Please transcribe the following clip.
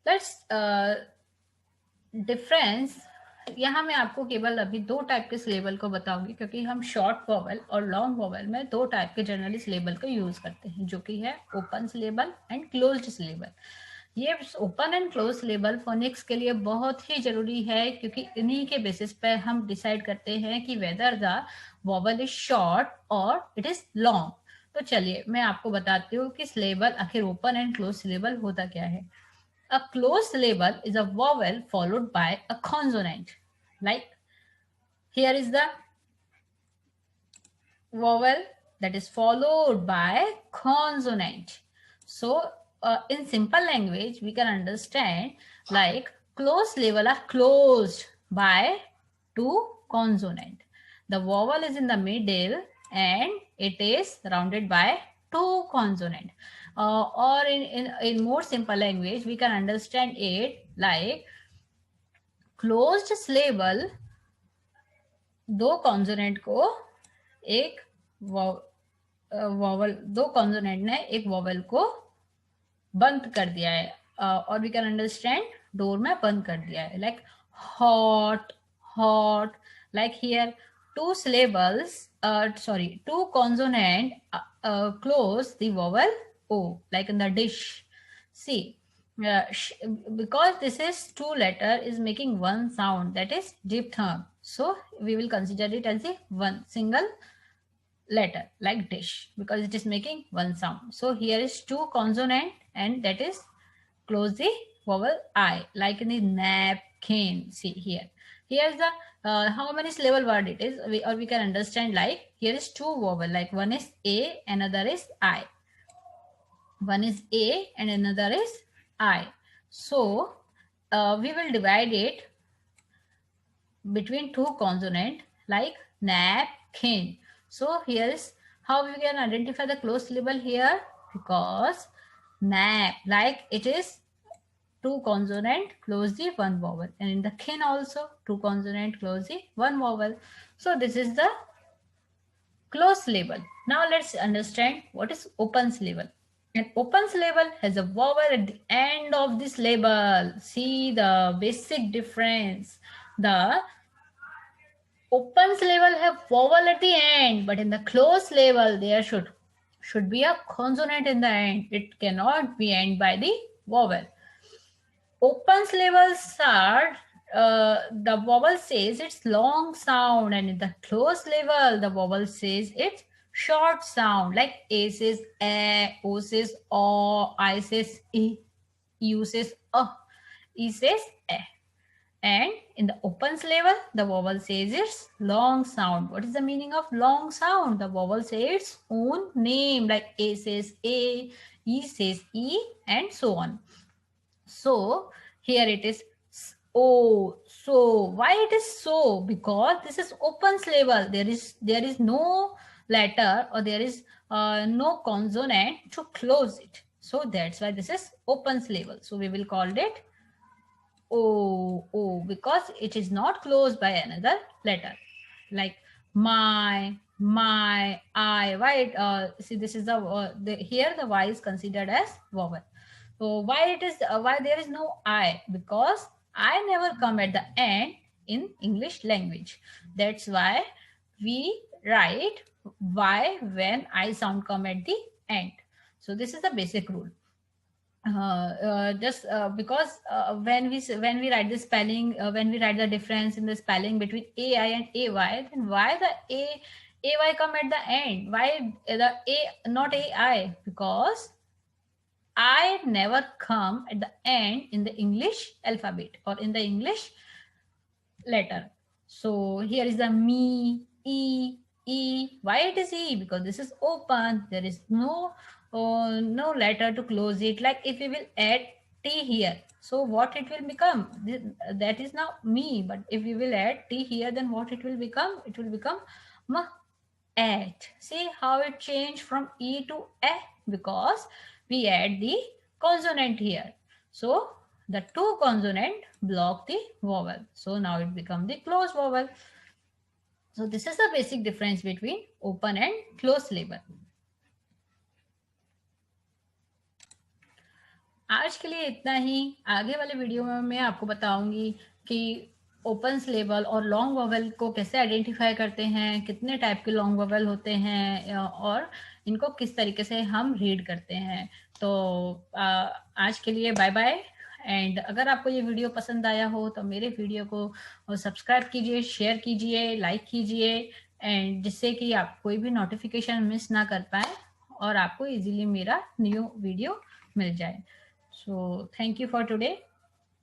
Let's difference. यहाँ मैं आपको केवल अभी दो टाइप के सिलेबल को बताऊंगी, क्योंकि हम शॉर्ट वॉवल और लॉन्ग वॉवल में दो टाइप के जनरली सिलेबल को यूज करते हैं, जो कि है open syllable and closed syllable. ये open and close syllable phonics के लिए बहुत ही जरूरी है, क्योंकि इन्हीं के बेसिस पे हम डिसाइड करते हैं कि whether the vowel is short और इट इज लॉन्ग। तो चलिए मैं आपको बताती हूँ कि सिलेबल आखिर ओपन एंड क्लोज सिलेबल होता क्या है। A closed syllable is a vowel followed by a consonant. Like here is the vowel that is followed by consonant. So in simple language, we can understand like closed syllable are closed by two consonant. The vowel is in the middle and it is surrounded by two consonant. Or in more simple language, we can understand it like closed syllable दो consonant को एक vowel, दो consonant ने एक vowel को बंद कर दिया है, और वी कैन अंडरस्टैंड डोर में बंद कर दिया है, like hot hot. Like here two syllables, sorry, two consonant close the vowel o, like in the dish. See, because this is two letter is making one sound, that is diphthong, so we will consider it as a one single letter, like dish, because it is making one sound. So here is two consonant and that is close the vowel I, like in the napkin. See here, here's the how many syllable word it is, or we can understand like here is two vowel, like one is a, another is I. One is a and another is I. So we will divide it between two consonant, like napkin. So here is how we can identify the closed syllable here, because nap, like it is two consonant close the one vowel, and in the kin also two consonant close the one vowel. So this is the closed syllable. Now let's understand what is open syllable. An open syllable has a vowel at the end of this syllable. See the basic difference. The open syllable have vowel at the end, but in the closed syllable there should be a consonant in the end. It cannot be end by the vowel. Open syllables are the vowel says its long sound, and in the closed syllable the vowel says its short sound, like a says a, o says o, I says e, u says e says a. And in the open syllable the vowel says its long sound. What is the meaning of long sound? The vowel says its own name, like a says a, e says e, and so on. So here it is oh. So why it is so? Because this is open syllable. There is no letter, or there is no consonant to close it. So that's why this is open syllable. So we will call it oh, because it is not closed by another letter, like my, I. Why see, this is the here the y is considered as vowel. So why it is why there is no I? Because I never come at the end in English language. That's why we write y when I sound come at the end. So this is the basic rule. Just because when we write the spelling, when we write the difference in the spelling between ai and ay, then why the ay come at the end? Why the a not ai? Because I never come at the end in the English alphabet or in the English letter. So here is the me, e, e. Why it is e? Because this is open. There is no letter to close it. Like if we will add t here, so what it will become? That is now me. But if we will add t here, then what it will become? It will become m, at. See how it changed from e to a, because we add the consonant here. So the two consonant block the vowel. So now it becomes the closed vowel. So this is the basic difference between open and closed syllable. आज के लिए इतना ही। आगे वाले video में मैं आपको बताऊंगी कि ओपन सिलेबल और लॉन्ग वोवेल को कैसे आइडेंटिफाई करते हैं, कितने टाइप के लॉन्ग वोवेल होते हैं और इनको किस तरीके से हम रीड करते हैं। तो आज के लिए बाय बाय। एंड अगर आपको ये वीडियो पसंद आया हो तो मेरे वीडियो को सब्सक्राइब कीजिए, शेयर कीजिए, लाइक कीजिए, एंड जिससे कि आप कोई भी नोटिफिकेशन मिस ना कर पाए और आपको इजीली मेरा न्यू वीडियो मिल जाए। So thank you for today.